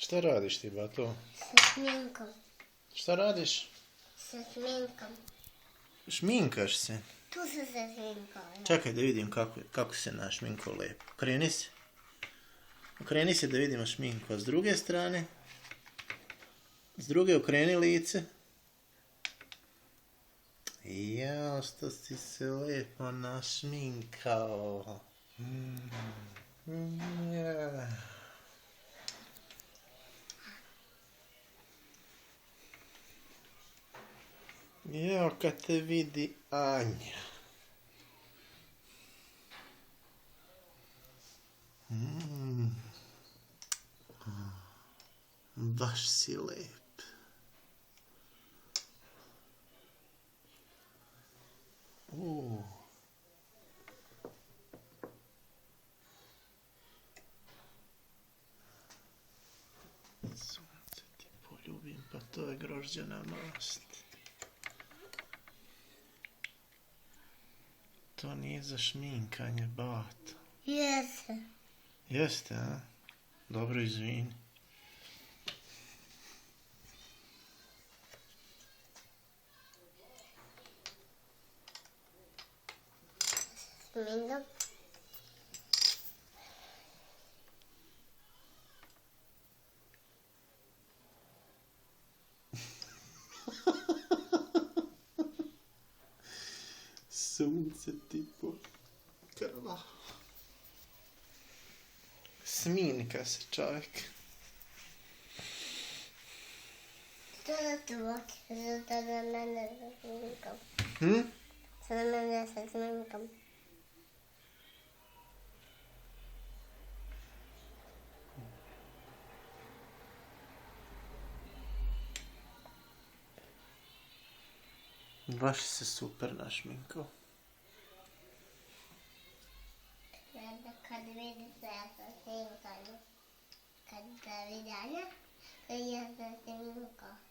Šta radiš ti, Bato? Sa šminkom. Šta radiš? Sa šminkom. Šminkaš se. Tu sam se šminkala. Čekaj da vidim kako se našminkao lepo. Okreni se. Okreni se da vidimo šminku. A s druge strane? S druge okreni lice. Jao, što si se lepo našminkao. Ja. Jao, kad te vidi Anja. Baš si lep. Sunce ti poljubim, pa to je grožđana mast. To nije za šminkanje, Bato. Jeste. Jeste, a? Dobro, izvini. Šminkam. Sunce ti pokrva. Sminka se čovjek. Što da te vaki? Zato da mene se šminkam. Sada mene se šminkam. Baš se super našminkao. Kad vidi se ja sam šminkala. Kad vidi Anja, kad ja sam šminkala.